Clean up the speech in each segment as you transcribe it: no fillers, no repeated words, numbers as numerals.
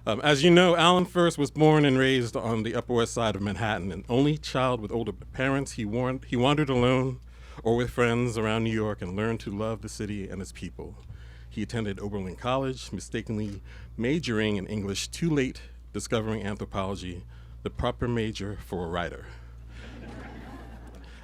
As you know, Alan Furst was born and raised on the Upper West Side of Manhattan. An only child with older parents, he wandered alone or with friends around New York and learned to love the city and its people. He attended Oberlin College, mistakenly majoring in English, too late discovering anthropology, the proper major for a writer.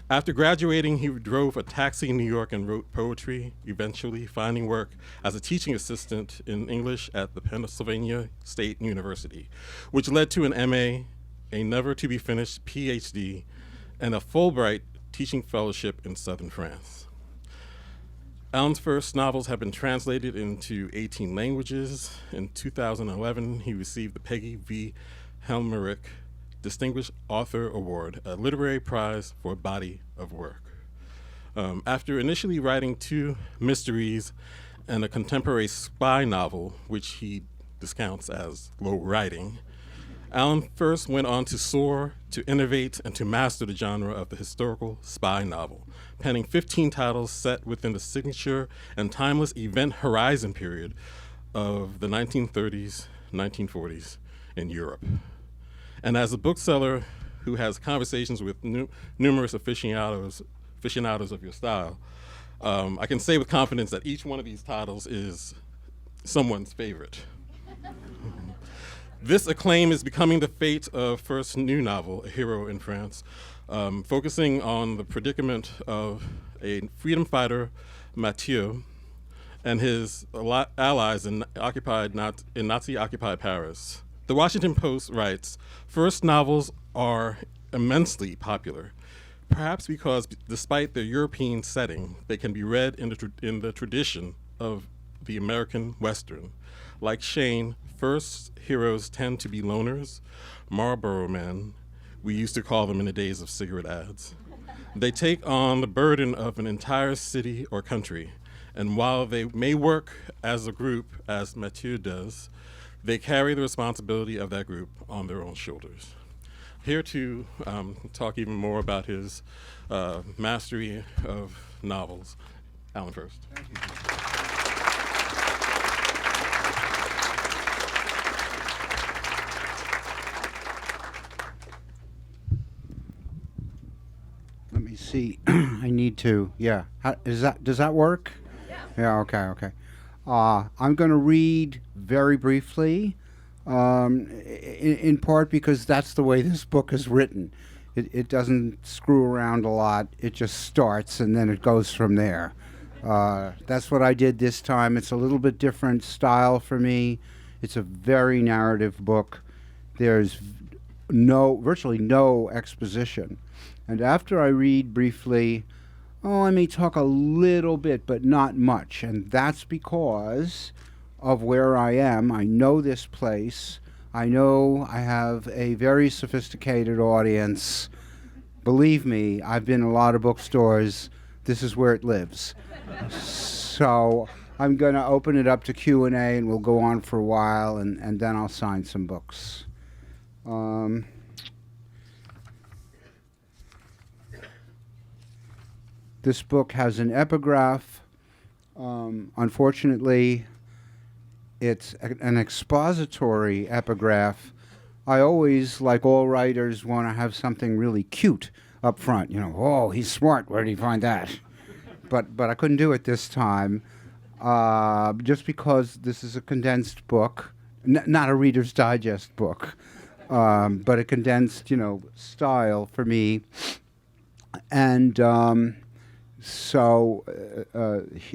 After graduating, he drove a taxi in New York and wrote poetry, eventually finding work as a teaching assistant in English at the Pennsylvania State University, which led to an MA, a never-to-be-finished PhD, and a Fulbright teaching fellowship in southern France. Alan's first novels have been translated into 18 languages. In 2011, he received the Peggy V. Helmerich Distinguished Author Award, a literary prize for a body of work. After initially writing 2 mysteries and a contemporary spy novel, which he discounts as low writing, Alan Furst went on to soar, to innovate, and to master the genre of the historical spy novel, penning 15 titles set within the signature and timeless event horizon period of the 1930s, 1940s in Europe. And as a bookseller who has conversations with numerous aficionados of your style, I can say with confidence that each one of these titles is someone's favorite. This acclaim is becoming the fate of Furst's new novel, A Hero in France, focusing on the predicament of a freedom fighter, Mathieu, and his allies in Nazi-occupied Paris. The Washington Post writes, Furst novels are immensely popular, perhaps because despite their European setting, they can be read in the tradition of the American Western. Like Shane, Furst's heroes tend to be loners, Marlboro men, we used to call them in the days of cigarette ads. They take on the burden of an entire city or country, and while they may work as a group, as Mathieu does, they carry the responsibility of that group on their own shoulders. Here to talk even more about his mastery of novels, Alan Furst. Thank you. Let me see. I need to, yeah. Does that work? Yeah, okay. I'm going to read very briefly, in part because that's the way this book is written. It doesn't screw around a lot. It just starts and then it goes from there. That's what I did this time. It's a little bit different style for me. It's a very narrative book. There's virtually no exposition. And after I read briefly, I may talk a little bit, but not much. And that's because of where I am. I know this place. I know I have a very sophisticated audience. Believe me, I've been in a lot of bookstores. This is where it lives. So I'm going to open it up to Q&A, and we'll go on for a while, and then I'll sign some books. This book has an epigraph. Unfortunately, it's an expository epigraph. I always, like all writers, want to have something really cute up front. Oh, he's smart. Where did he find that? But I couldn't do it this time, just because this is a condensed book, not a Reader's Digest book, but a condensed, style for me. And so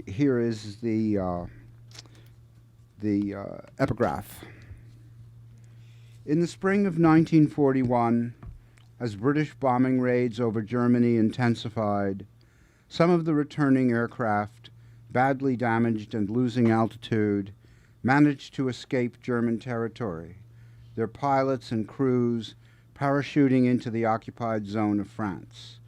here is the epigraph. In the spring of 1941, as British bombing raids over Germany intensified, some of the returning aircraft, badly damaged and losing altitude, managed to escape German territory, their pilots and crews parachuting into the occupied zone of France.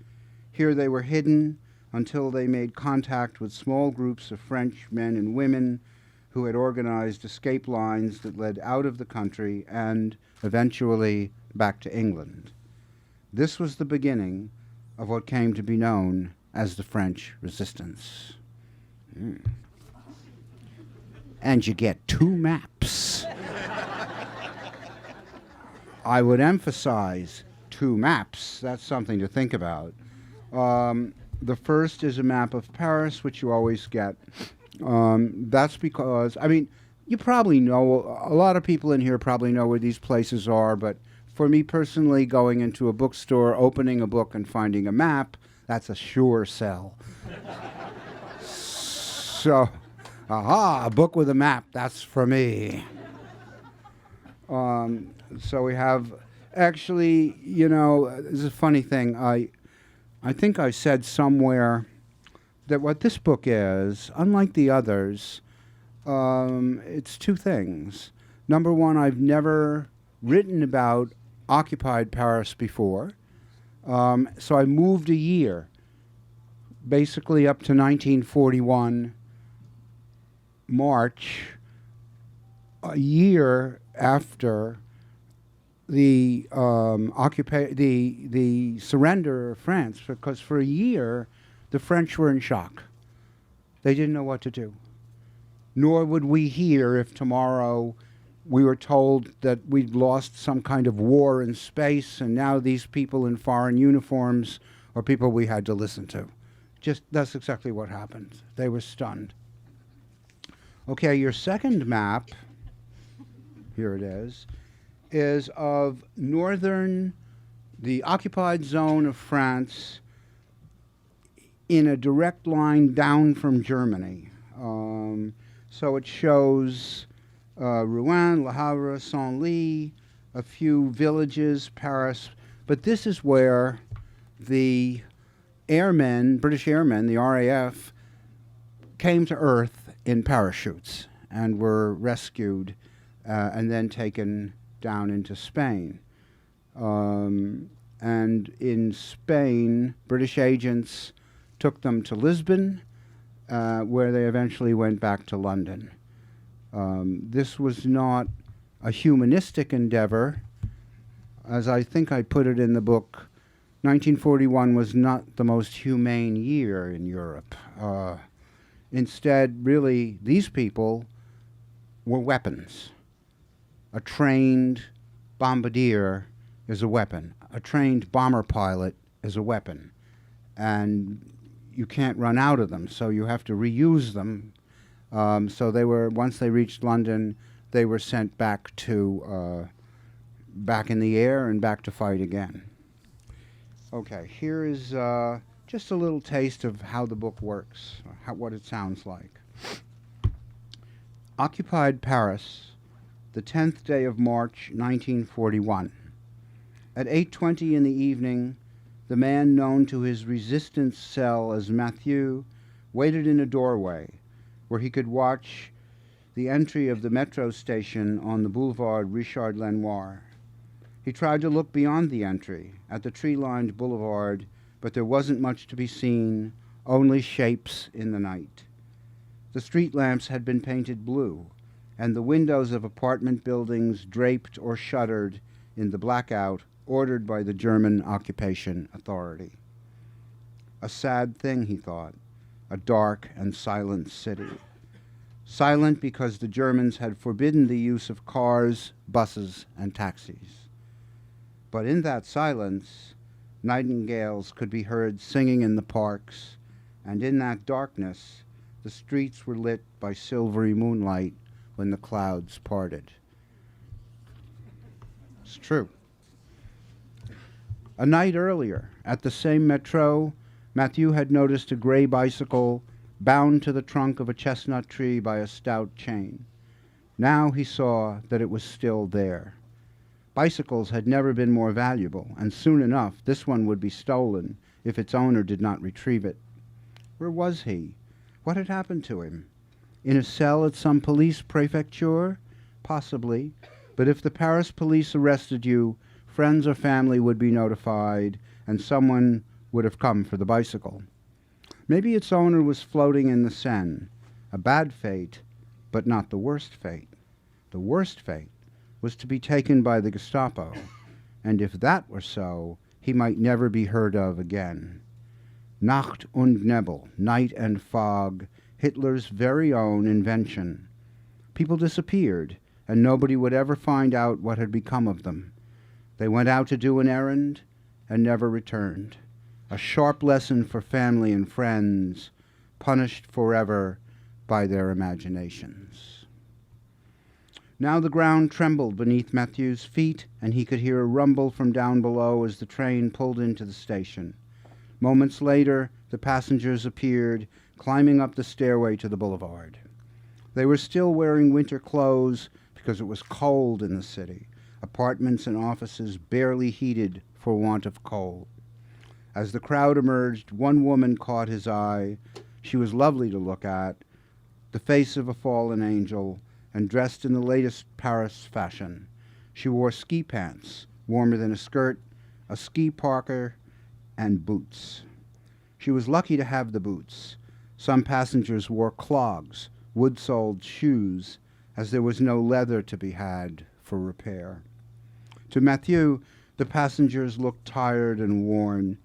Here they were hidden until they made contact with small groups of French men and women who had organized escape lines that led out of the country and, eventually, back to England. This was the beginning of what came to be known as the French Resistance. And you get 2 maps. I would emphasize 2 maps. That's something to think about. The first is a map of Paris, which you always get. That's because, I mean, you probably know, a lot of people in here probably know where these places are, but for me personally, going into a bookstore, opening a book and finding a map, that's a sure sell. So, a book with a map, that's for me. So we have, actually, you know, this is a funny thing. I think I said somewhere that what this book is, unlike the others, it's 2 things. Number one, I've never written about occupied Paris before. So I moved a year, basically up to 1941, March, a year after the the surrender of France, because for a year the French were in shock. They didn't know what to do. Nor would we hear if tomorrow we were told that we'd lost some kind of war in space and now these people in foreign uniforms are people we had to listen to. Just that's exactly what happened. They were stunned. Okay, your second map, here it is of the occupied zone of France in a direct line down from Germany. So it shows Rouen, Le Havre, Senlis, a few villages, Paris. But this is where the airmen, British airmen, the RAF, came to Earth in parachutes and were rescued and then taken down into Spain. And in Spain, British agents took them to Lisbon, where they eventually went back to London. This was not a humanistic endeavor. As I think I put it in the book, 1941 was not the most humane year in Europe. Instead, really, these people were weapons. A trained bombardier is a weapon. A trained bomber pilot is a weapon. And you can't run out of them, so you have to reuse them. So they were, once they reached London, they were sent back to, back in the air and back to fight again. Okay, here is just a little taste of how the book works, what it sounds like. Occupied Paris, the 10th day of March, 1941. At 8:20 in the evening, the man known to his resistance cell as Mathieu waited in a doorway where he could watch the entry of the metro station on the boulevard Richard Lenoir. He tried to look beyond the entry, at the tree-lined boulevard, but there wasn't much to be seen, only shapes in the night. The street lamps had been painted blue, and the windows of apartment buildings draped or shuttered in the blackout ordered by the German occupation authority. A sad thing, he thought, a dark and silent city. Silent because the Germans had forbidden the use of cars, buses, and taxis. But in that silence, nightingales could be heard singing in the parks, and in that darkness, the streets were lit by silvery moonlight when the clouds parted. It's true. A night earlier, at the same metro, Mathieu had noticed a gray bicycle bound to the trunk of a chestnut tree by a stout chain. Now he saw that it was still there. Bicycles had never been more valuable, and soon enough this one would be stolen if its owner did not retrieve it. Where was he? What had happened to him? In a cell at some police prefecture? Possibly. But if the Paris police arrested you, friends or family would be notified, and someone would have come for the bicycle. Maybe its owner was floating in the Seine. A bad fate, but not the worst fate. The worst fate was to be taken by the Gestapo, and if that were so, he might never be heard of again. Nacht und Nebel, night and fog, Hitler's very own invention. People disappeared, and nobody would ever find out what had become of them. They went out to do an errand and never returned. A sharp lesson for family and friends, punished forever by their imaginations. Now the ground trembled beneath Mathieu's feet, and he could hear a rumble from down below as the train pulled into the station. Moments later, the passengers appeared, climbing up the stairway to the boulevard. They were still wearing winter clothes because it was cold in the city, apartments and offices barely heated for want of coal. As the crowd emerged, one woman caught his eye. She was lovely to look at, the face of a fallen angel, and dressed in the latest Paris fashion. She wore ski pants, warmer than a skirt, a ski parka, and boots. She was lucky to have the boots. Some passengers wore clogs, wood-soled shoes, as there was no leather to be had for repair. To Mathieu, the passengers looked tired and worn.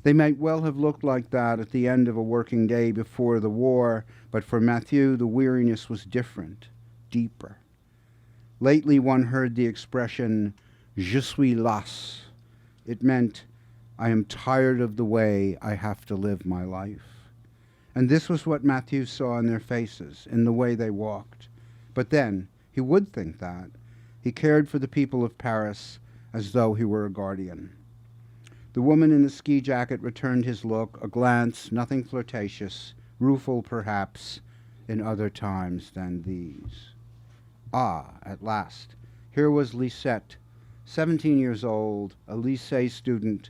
They might well have looked like that at the end of a working day before the war, but for Mathieu the weariness was different, deeper. Lately one heard the expression, "Je suis las." It meant, I am tired of the way I have to live my life. And this was what Mathieu saw in their faces, in the way they walked. But then, he would think that. He cared for the people of Paris as though he were a guardian. The woman in the ski jacket returned his look, a glance, nothing flirtatious, rueful perhaps, in other times than these. Ah, at last, here was Lisette, 17 years old, a lycée student.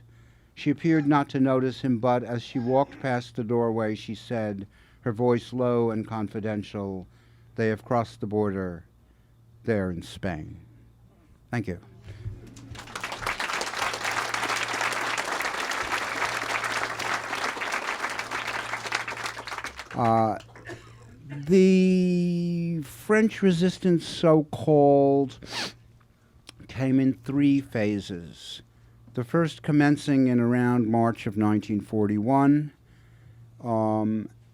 She appeared not to notice him, but as she walked past the doorway, she said, her voice low and confidential, "They have crossed the border. They're in Spain." Thank you. The French resistance, so-called, came in three phases. The first commencing in around March of 1941,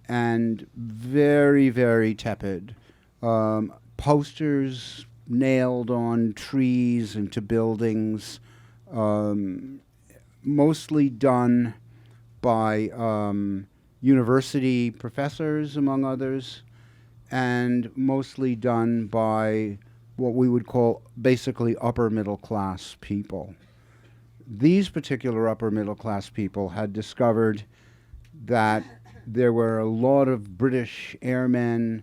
and very, very tepid. Posters nailed on trees and to buildings, mostly done by university professors, among others, and mostly done by what we would call basically upper middle class people. These particular upper middle class people had discovered that there were a lot of British airmen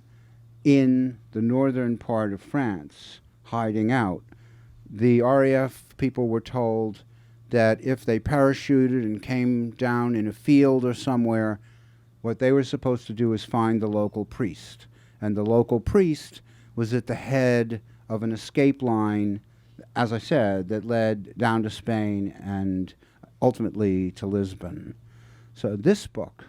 in the northern part of France hiding out. The RAF people were told that if they parachuted and came down in a field or somewhere, what they were supposed to do is find the local priest. And the local priest was at the head of an escape line, as I said, that led down to Spain and ultimately to Lisbon. So this book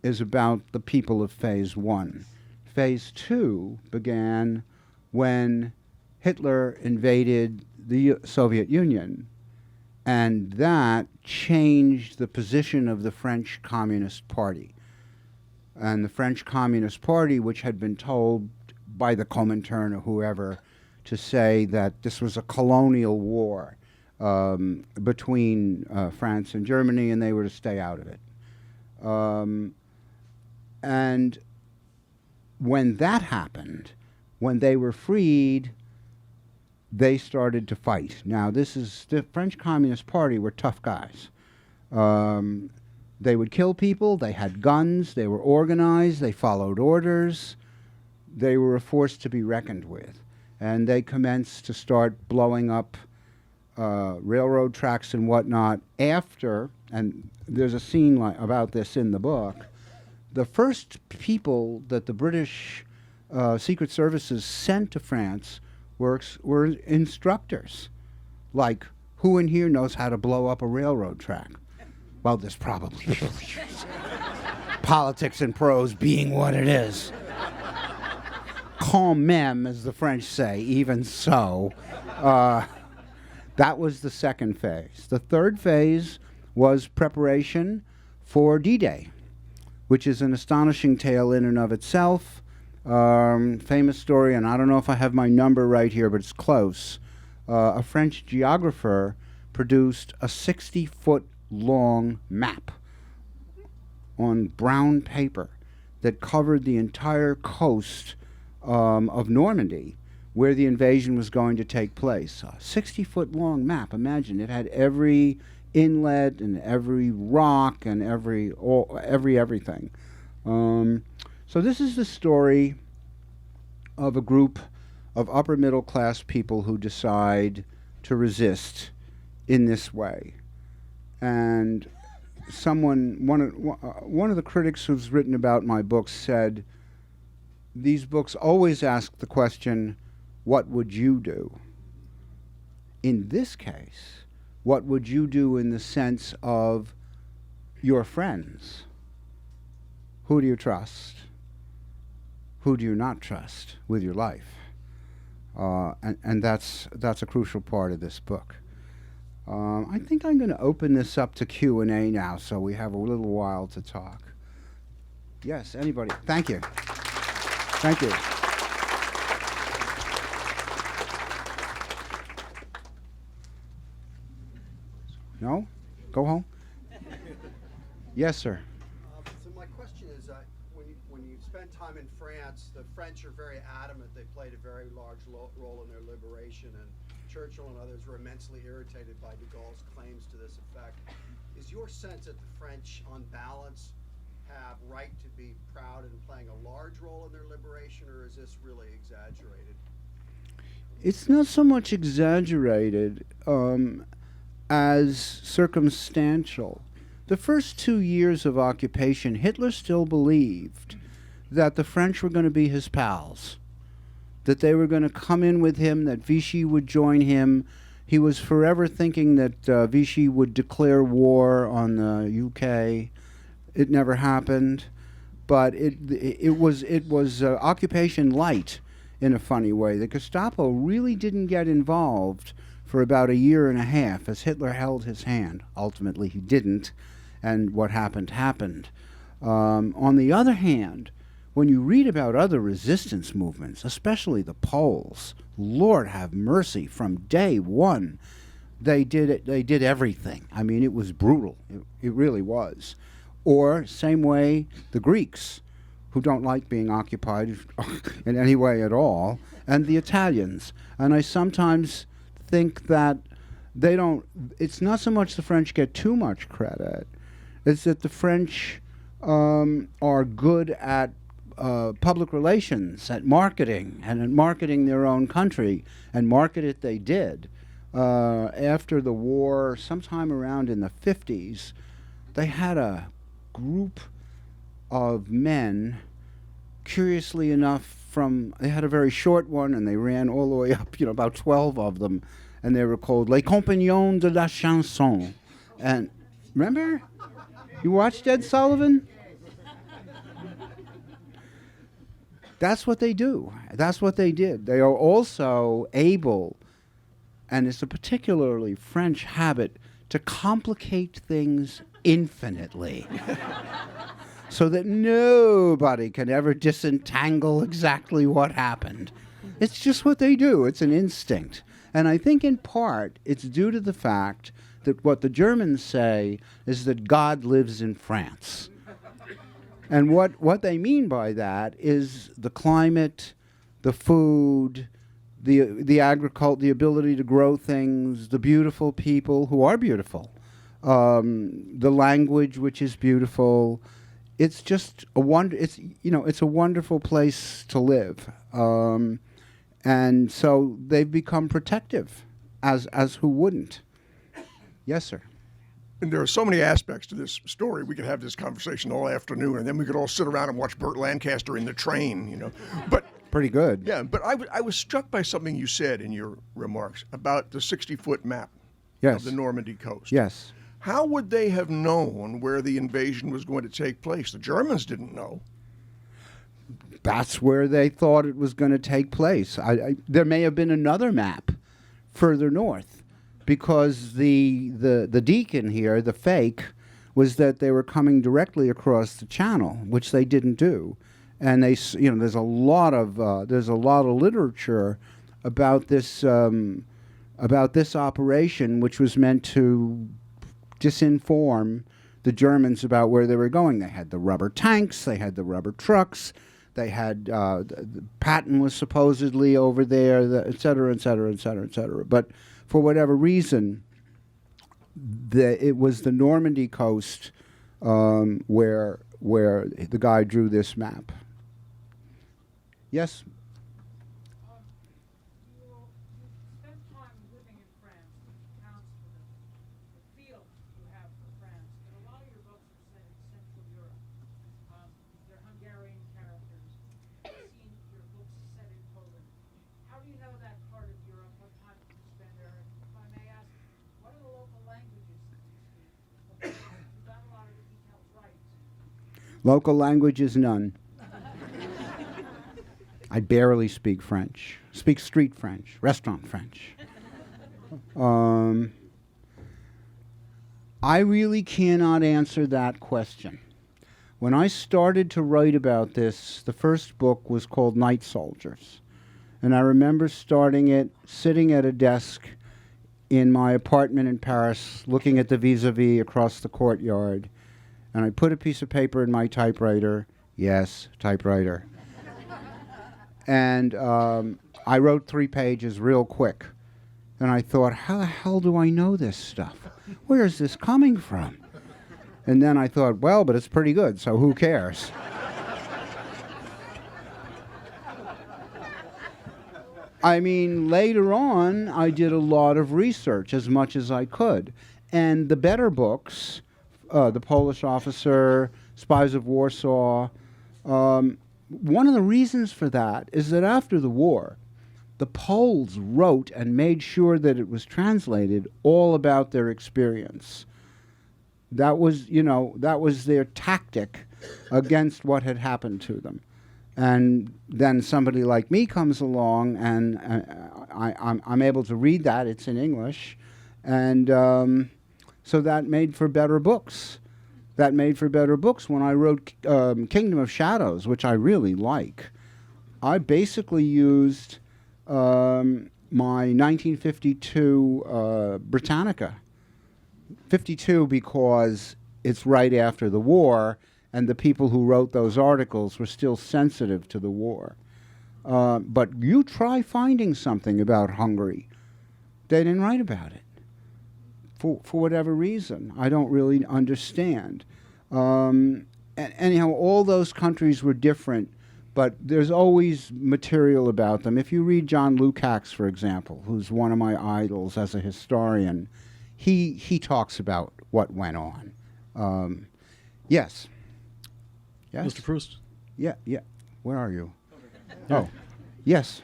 is about the people of Phase 1. Phase 2 began when Hitler invaded the Soviet Union, and that changed the position of the French Communist Party. And the French Communist Party, which had been told by the Comintern or whoever to say that this was a colonial war between France and Germany, and they were to stay out of it. And when that happened, when they were freed, they started to fight. Now, this is the French Communist Party were tough guys. They would kill people, they had guns, they were organized, they followed orders. They were a force to be reckoned with. And they commenced to start blowing up railroad tracks and whatnot after, and there's a scene about this in the book, the first people that the British Secret Services sent to France were instructors. Like, who in here knows how to blow up a railroad track? Well, there's probably politics and prose being what it is. Quand même, as the French say, even so. That was the second phase. The third phase was preparation for D-Day, which is an astonishing tale in and of itself. Famous story, and I don't know if I have my number right here, but it's close. a French geographer produced a 60-foot long map on brown paper that covered the entire coast of Normandy where the invasion was going to take place. A 60-foot long map. Imagine, it had every inlet and every rock and everything. So this is the story of a group of upper middle class people who decide to resist in this way. And one of the critics who's written about my books said, these books always ask the question, what would you do? In this case, what would you do in the sense of your friends? Who do you trust? Who do you not trust with your life? And that's a crucial part of this book. I think I'm going to open this up to Q&A now, so we have a little while to talk. Yes, anybody? Thank you. Thank you. No? Go home? Yes, sir. So my question is, when you spend time in France, the French are very adamant. They played a very large role in their liberation, and Churchill and others were immensely irritated by de Gaulle's claims to this effect. Is your sense that the French, on balance, have right to be proud in playing a large role in their liberation, or is this really exaggerated? It's not so much exaggerated as circumstantial. The first 2 years of occupation, Hitler still believed that the French were going to be his pals, that they were going to come in with him, that Vichy would join him. He was forever thinking that Vichy would declare war on the UK. It never happened, but it was occupation light in a funny way. The Gestapo really didn't get involved for about a year and a half as Hitler held his hand. Ultimately, he didn't, and what happened, happened. On the other hand, when you read about other resistance movements, especially the Poles, Lord have mercy, from day one, they did everything. I mean, it was brutal. It really was. Or, same way, the Greeks, who don't like being occupied in any way at all, and the Italians. And I sometimes think that they don't, it's not so much the French get too much credit, it's that the French are good at public relations, at marketing, and at marketing their own country, and market it they did. After the war, sometime around in the 50s, they had a group of men, curiously enough, they had a very short one, and they ran all the way up, about 12 of them, and they were called Les Compagnons de la Chanson. And remember? You watched Ed Sullivan? That's what they do. That's what they did. They are also able, and it's a particularly French habit, to complicate things infinitely so that nobody can ever disentangle exactly what happened. It's just what they do. It's an instinct. And I think in part it's due to the fact that what the Germans say is that God lives in France. And what they mean by that is the climate, the food, the agriculture, the ability to grow things, the beautiful people who are beautiful, the language which is beautiful. It's just a wonder. It's a wonderful place to live, and so they've become protective, as who wouldn't? Yes, sir. And there are so many aspects to this story. We could have this conversation all afternoon, and then we could all sit around and watch Burt Lancaster in the train, But pretty good. Yeah, but I was struck by something you said in your remarks about the 60-foot map of the Normandy coast. Yes. How would they have known where the invasion was going to take place? The Germans didn't know. That's where they thought it was going to take place. There may have been another map further north, because the deacon here, the fake, was that they were coming directly across the channel, which they didn't do. And there's a lot of literature about this about this operation, which was meant to disinform the Germans about where they were going. They had the rubber tanks, they had the rubber trucks, they had the Patton was supposedly over there, et cetera, et cetera, et cetera, et cetera. But for whatever reason, it was the Normandy coast where the guy drew this map. Yes? You spent time living in France, which accounts for the feel you have for France. But a lot of your books are set in Central Europe. They're Hungarian characters. I've seen your books set in Poland. How do you know that part of Europe? What time did you spend there? And if I may ask, what are the local languages that you speak? You've got a lot of the details right. Local languages, none. I barely speak French. Speak street French, restaurant French. I really cannot answer that question. When I started to write about this, the first book was called Night Soldiers. And I remember starting it, sitting at a desk in my apartment in Paris, looking at the vis-a-vis across the courtyard. And I put a piece of paper in my typewriter. Yes, typewriter. And I wrote 3 pages real quick. And I thought, how the hell do I know this stuff? Where is this coming from? And then I thought, well, but it's pretty good, so who cares? I mean, later on, I did a lot of research, as much as I could. And the better books, The Polish Officer, Spies of Warsaw, one of the reasons for that is that after the war, the Poles wrote and made sure that it was translated all about their experience. That was, that was their tactic against what had happened to them. And then somebody like me comes along, and I'm able to read that. It's in English. And so that made for better books. That made for better books. When I wrote Kingdom of Shadows, which I really like, I basically used my 1952 Britannica. 52 because it's right after the war, and the people who wrote those articles were still sensitive to the war. But you try finding something about Hungary. They didn't write about it. For whatever reason. I don't really understand. Anyhow, all those countries were different, but there's always material about them. If you read John Lukács, for example, who's one of my idols as a historian, he talks about what went on. Yes. Yes? Mr. Furst? Yeah. Where are you? Yeah. Oh, yes.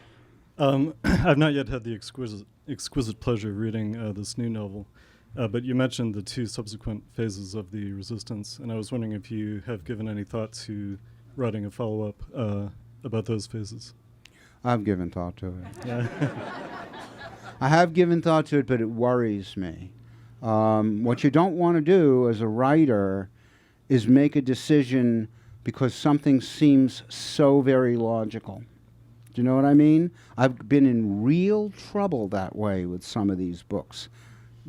I've not yet had the exquisite pleasure of reading this new novel. But you mentioned the 2 subsequent phases of the resistance, and I was wondering if you have given any thought to writing a follow-up about those phases. I've given thought to it. Yeah. I have given thought to it, but it worries me. What you don't want to do as a writer is make a decision because something seems so very logical. Do you know what I mean? I've been in real trouble that way with some of these books.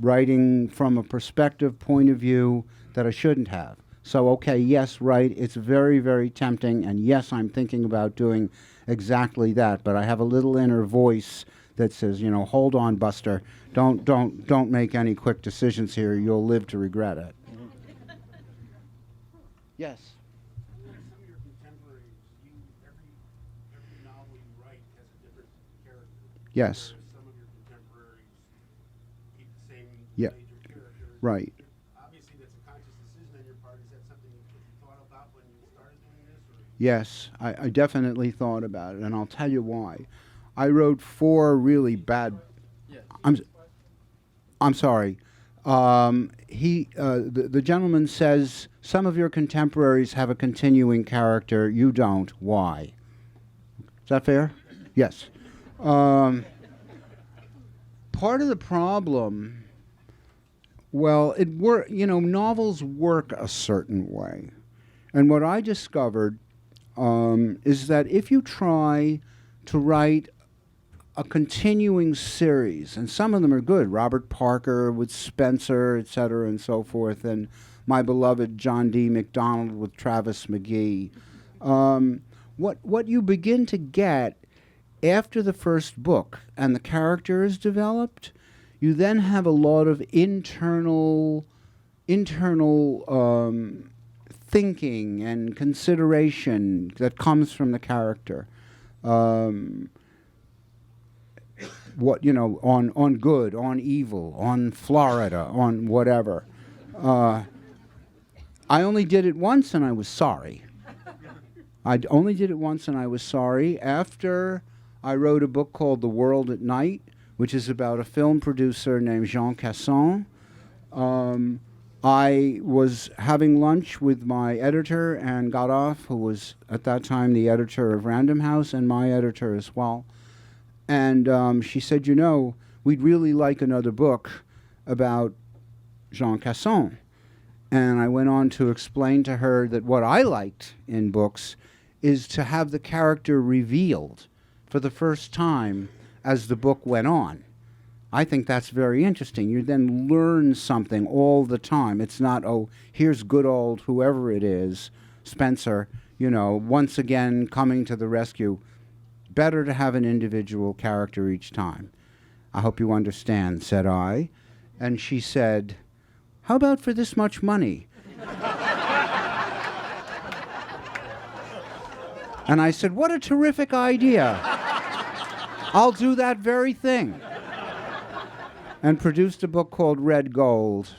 Writing from a perspective point of view that I shouldn't have. So, okay, yes, right, it's very, very tempting, and yes, I'm thinking about doing exactly that, but I have a little inner voice that says, hold on, Buster, don't make any quick decisions here, you'll live to regret it. Yes? Some of your contemporaries, every novel you write has a different character. Yes. Some of your contemporaries keep the same Yeah. major characters. Right. Obviously, that's a conscious decision on your part. Is that something you thought about when you started doing this? Or? Yes, I definitely thought about it, and I'll tell you why. I wrote 4 really bad... I'm sorry. The gentleman says, some of your contemporaries have a continuing character, you don't. Why? Is that fair? Yes. Part of the problem, well, novels work a certain way. And what I discovered is that if you try to write a continuing series, and some of them are good. Robert Parker with Spencer, et cetera, and so forth, and my beloved John D. MacDonald with Travis McGee. What you begin to get after the first book and the character is developed, you then have a lot of internal thinking and consideration that comes from the character. What, you know, on good, on evil, on Florida, on whatever. I only did it once and I was sorry. I only did it once and I was sorry. After I wrote a book called The World at Night, which is about a film producer named Jean Casson. I was having lunch with my editor, Anne Godoff, who was at that time the editor of Random House and my editor as well. And she said, you know, we'd really like another book about Jean Casson. And I went on to explain to her that what I liked in books is to have the character revealed for the first time as the book went on. I think that's very interesting. You then learn something all the time. It's not, oh, here's good old whoever it is, Spencer, you know, once again coming to the rescue. Better to have an individual character each time. I hope you understand, said I. And she said, how about for this much money? And I said, what a terrific idea. I'll do that very thing. And produced a book called Red Gold.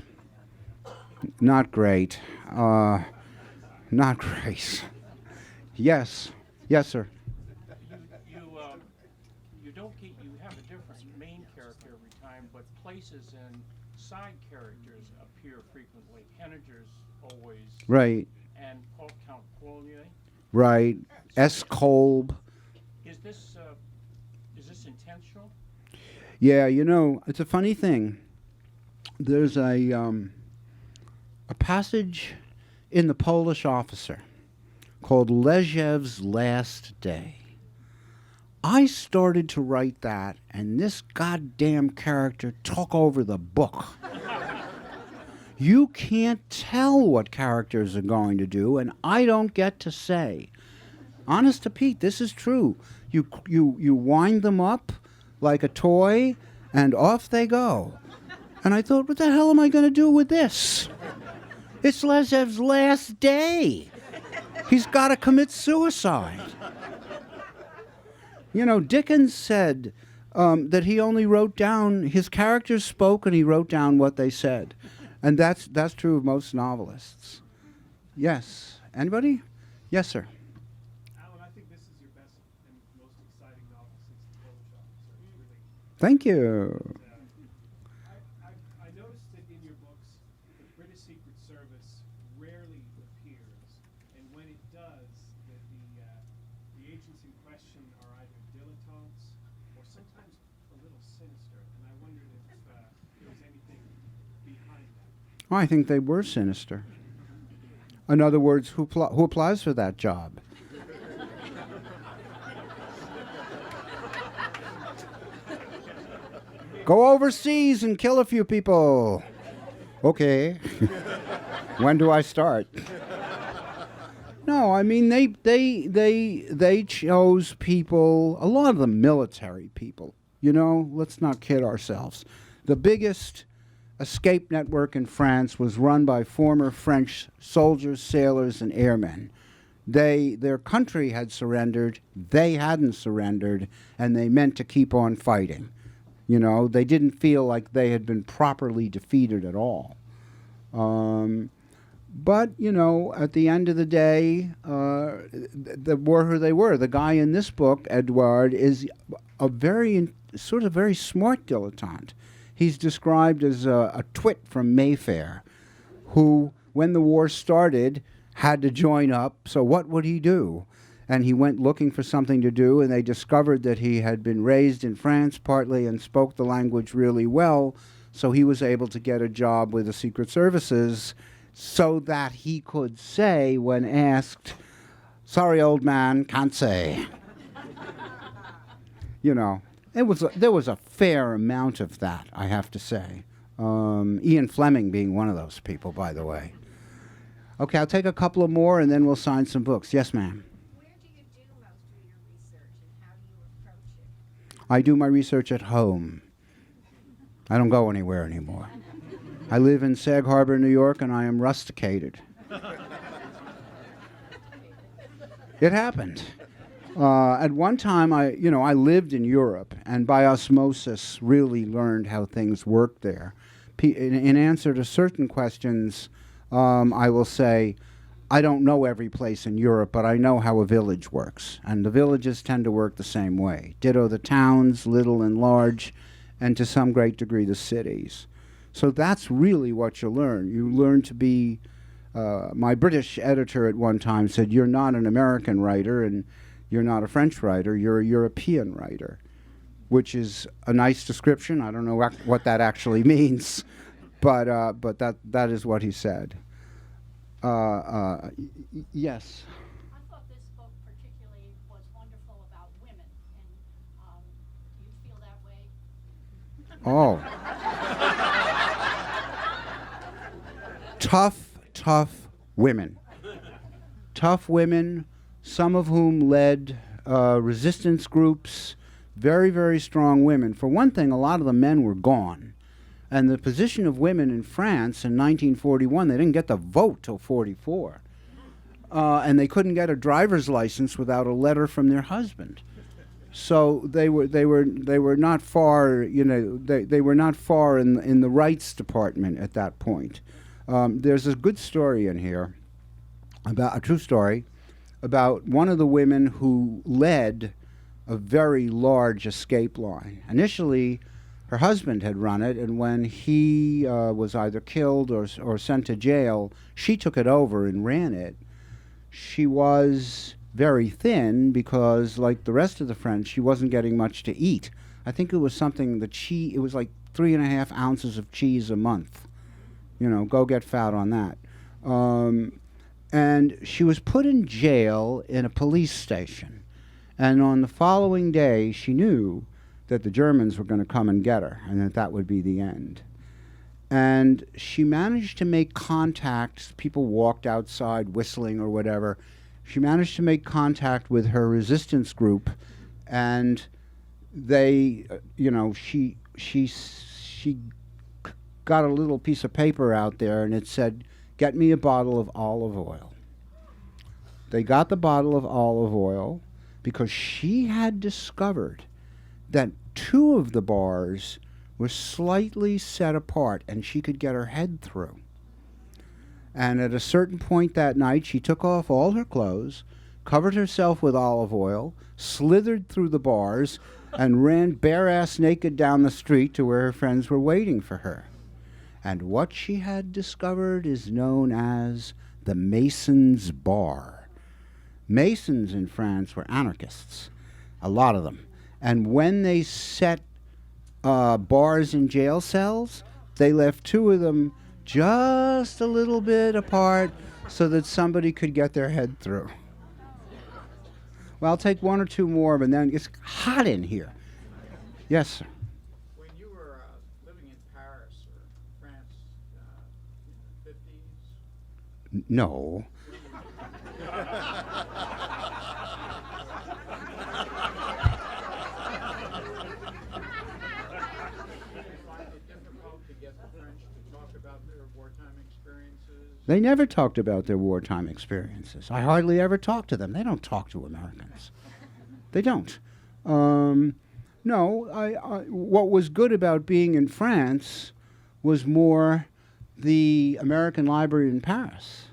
Not great. Not great. Yes. Yes, sir. You don't get, you have a different main character every time, but places and side characters appear frequently. Henniger's always. Right. And Count Polonier. Right. S. Kolb. Is this intentional? Yeah, you know, it's a funny thing. There's a passage in The Polish Officer called Lezhev's Last Day. I started to write that, and this goddamn character took over the book. You can't tell what characters are going to do, and I don't get to say. Honest to Pete, this is true. You wind them up like a toy, and off they go. And I thought, what the hell am I going to do with this? It's Lezhev's last day. He's got to commit suicide. You know, Dickens said that he only wrote down, his characters spoke and he wrote down what they said. And that's true of most novelists. Yes. Anybody? Yes, sir. Alan, I think this is your best and most exciting novel since The Polish Officer. It's really, Thank you. I noticed that in your books, the British Secret Service rarely appears, and when it does, the agents in question are either dilettantes or sometimes a little sinister. And I wondered if there was anything behind that. I think they were sinister. In other words, who applies for that job? Go overseas and kill a few people. Okay. When do I start? No, I mean they chose people, a lot of the military people. You know, let's not kid ourselves. The biggest escape network in France was run by former French soldiers, sailors, and airmen. Their country had surrendered, they hadn't surrendered, and they meant to keep on fighting. You know, they didn't feel like they had been properly defeated at all. But, you know, at the end of the day, they were who they were. The guy in this book, Edouard, is a very smart dilettante. He's described as a twit from Mayfair who, when the war started, had to join up. So what would he do? And he went looking for something to do, and they discovered that he had been raised in France partly and spoke the language really well, so he was able to get a job with the Secret Services so that he could say, when asked, "Sorry, old man, can't say." You know, There was a fair amount of that, I have to say. Ian Fleming being one of those people, by the way. Okay, I'll take a couple of more and then we'll sign some books. Yes, ma'am. Where do you do most of your research and how do you approach it? I do my research at home. I don't go anywhere anymore. I live in Sag Harbor, New York, and I am rusticated. It happened. At one time, I lived in Europe, and by osmosis, really learned how things worked there. In answer to certain questions, I will say, I don't know every place in Europe, but I know how a village works, and the villages tend to work the same way. Ditto the towns, little and large, and to some great degree the cities. So that's really what you learn. You learn to be, my British editor at one time said, you're not an American writer and you're not a French writer, you're a European writer, which is a nice description. I don't know what that actually means, but that is what he said. Yes. I thought this book particularly was wonderful about women, and do you feel that way? Oh. Tough women. Tough women, some of whom led resistance groups, very, very strong women. For one thing, a lot of the men were gone. And the position of women in France in 1941, they didn't get the vote till 44. And they couldn't get a driver's license without a letter from their husband. So they were not far, they were not far in the rights department at that point. There's a good story in here, about a true story, about one of the women who led a very large escape line. Initially, her husband had run it, and when he was either killed or sent to jail, she took it over and ran it. She was very thin because, like the rest of the French, she wasn't getting much to eat. I think it was something it was like 3.5 ounces of cheese a month. Go get fat on that. And she was put in jail in a police station. And on the following day, she knew that the Germans were going to come and get her, and that would be the end. And she managed to make contact. People walked outside whistling or whatever. She managed to make contact with her resistance group, and they, she got a little piece of paper out there, and it said, "Get me a bottle of olive oil." They got the bottle of olive oil because she had discovered that 2 of the bars were slightly set apart and she could get her head through. And at a certain point that night, she took off all her clothes, covered herself with olive oil, slithered through the bars, and ran bare-ass naked down the street to where her friends were waiting for her. And what she had discovered is known as the Masons' Bar. Masons in France were anarchists, a lot of them. And when they set bars in jail cells, they left 2 of them just a little bit apart so that somebody could get their head through. Well, I'll take 1 or 2 more, but then it's hot in here. Yes, sir. When you were living in Paris or France in the 50s? No. They never talked about their wartime experiences. I hardly ever talk to them. They don't talk to Americans. They don't. No, what was good about being in France was more the American Library in Paris,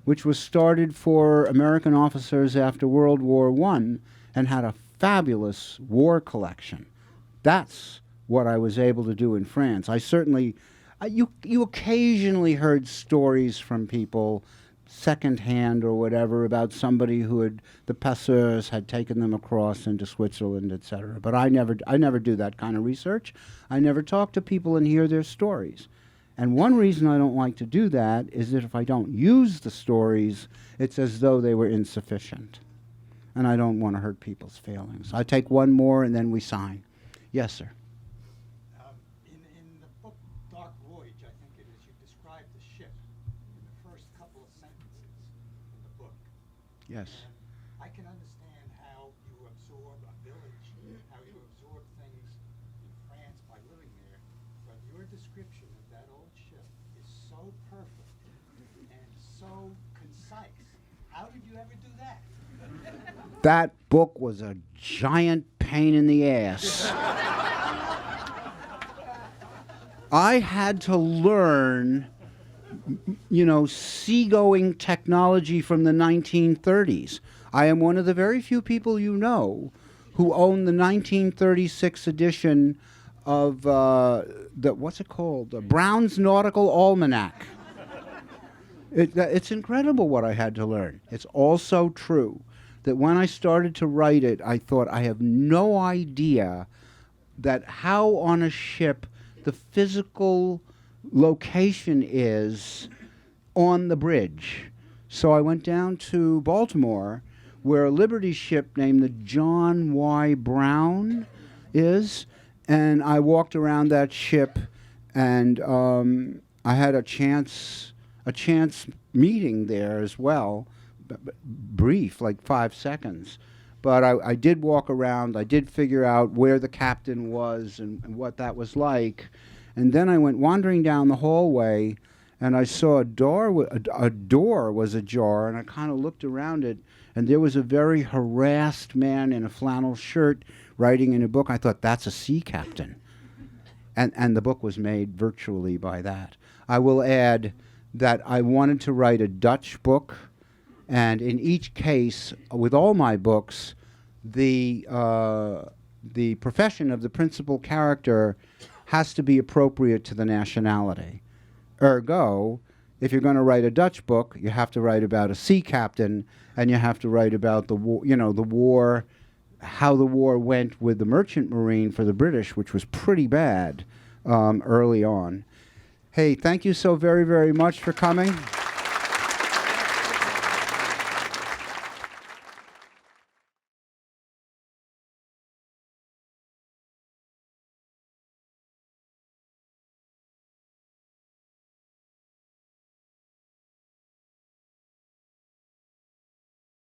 which was started for American officers after World War I and had a fabulous war collection. That's what I was able to do in France. I certainly... You occasionally heard stories from people, secondhand or whatever, about somebody the passeurs had taken them across into Switzerland, etc. But I never do that kind of research. I never talk to people and hear their stories. And one reason I don't like to do that is that if I don't use the stories, it's as though they were insufficient. And I don't want to hurt people's feelings. I take 1 more and then we sign. Yes, sir. In the book Dark Voyage, I think it is, you describe the ship in the first couple of sentences in the book. Yes. And I can understand how you absorb a village, how you absorb things in France by living there, but your description of that old ship is so perfect and so concise. How did you ever do that? That book was a giant pain in the ass. I had to learn, seagoing technology from the 1930s. I am one of the very few people who own the 1936 edition of what's it called? Brown's Nautical Almanac. It's incredible what I had to learn. It's also true that when I started to write it, I thought, I have no idea that how on a ship the physical location is on the bridge. So I went down to Baltimore, where a Liberty ship named the John Y. Brown is, and I walked around that ship, and I had a chance meeting there as well, brief, like 5 seconds. But I did walk around. I did figure out where the captain was and what that was like. And then I went wandering down the hallway, and I saw a door was ajar, and I kind of looked around it, and there was a very harassed man in a flannel shirt writing in a book. I thought, that's a sea captain. And the book was made virtually by that. I will add that I wanted to write a Dutch book, and in each case, with all my books, the profession of the principal character has to be appropriate to the nationality. Ergo, if you're going to write a Dutch book, you have to write about a sea captain, and you have to write about the war, the war, how the war went with the merchant marine for the British, which was pretty bad early on. Hey, thank you so very, very much for coming.